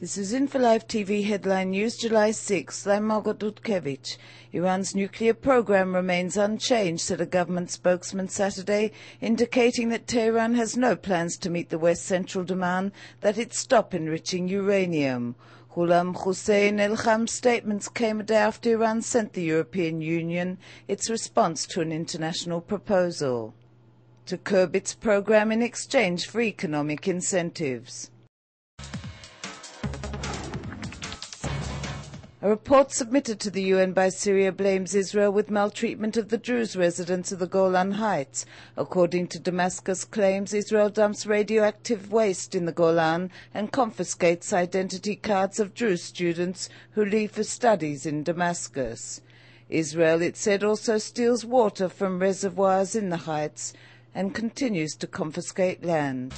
This is InfoLive TV headline news, July 6th. I'm Margot Dudkevich. Iran's nuclear program remains unchanged, said a government spokesman Saturday, indicating that Tehran has no plans to meet the West's central demand that it stop enriching uranium. Ghulam Hussein El-Kham's statements came a day after Iran sent the European Union its response to an international proposal to curb its program in exchange for economic incentives. A report submitted to the UN by Syria blames Israel with maltreatment of the Druze residents of the Golan Heights. According to Damascus claims, Israel dumps radioactive waste in the Golan and confiscates identity cards of Druze students who leave for studies in Damascus. Israel, it said, also steals water from reservoirs in the heights and continues to confiscate land.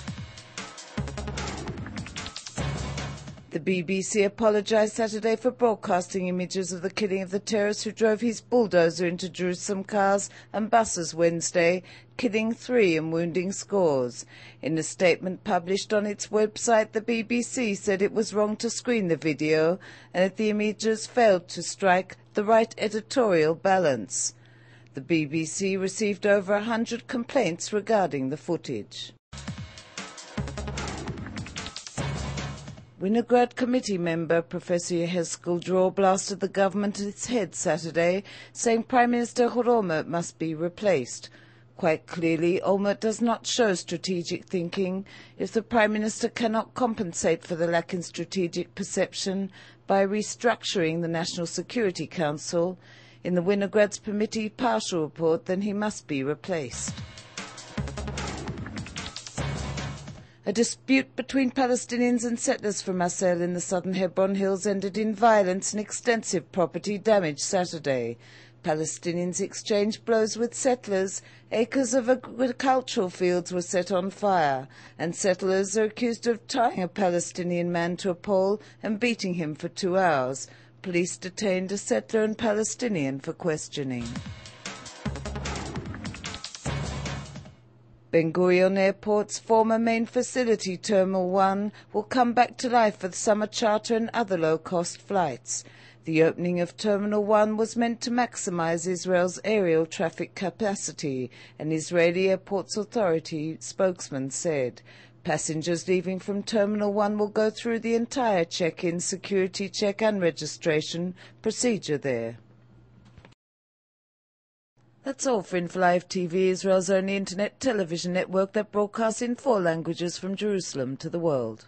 The BBC apologised Saturday for broadcasting images of the killing of the terrorist who drove his bulldozer into Jerusalem cars and buses Wednesday, killing 3 and wounding scores. In a statement published on its website, the BBC said it was wrong to screen the video and that the images failed to strike the right editorial balance. The BBC received over 100 complaints regarding the footage. Winograd committee member Professor Yehezkel Dror blasted the government at its head Saturday, saying Prime Minister Olmert must be replaced. Quite clearly, Olmert does not show strategic thinking if the Prime Minister cannot compensate for the lack in strategic perception by restructuring the National Security Council. In the Winograd's committee partial report, then he must be replaced. A dispute between Palestinians and settlers from Assel in the southern Hebron Hills ended in violence and extensive property damage Saturday. Palestinians exchanged blows with settlers. Acres of agricultural fields were set on fire, and settlers are accused of tying a Palestinian man to a pole and beating him for 2 hours. Police detained a settler and Palestinian for questioning. Ben Gurion Airport's former main facility, Terminal 1, will come back to life for the summer charter and other low-cost flights. The opening of Terminal 1 was meant to maximize Israel's aerial traffic capacity, an Israeli Airports Authority spokesman said. Passengers leaving from Terminal 1 will go through the entire check-in, security check and registration procedure there. That's all for InfoLive TV, Israel's only internet television network that broadcasts in 4 languages from Jerusalem to the world.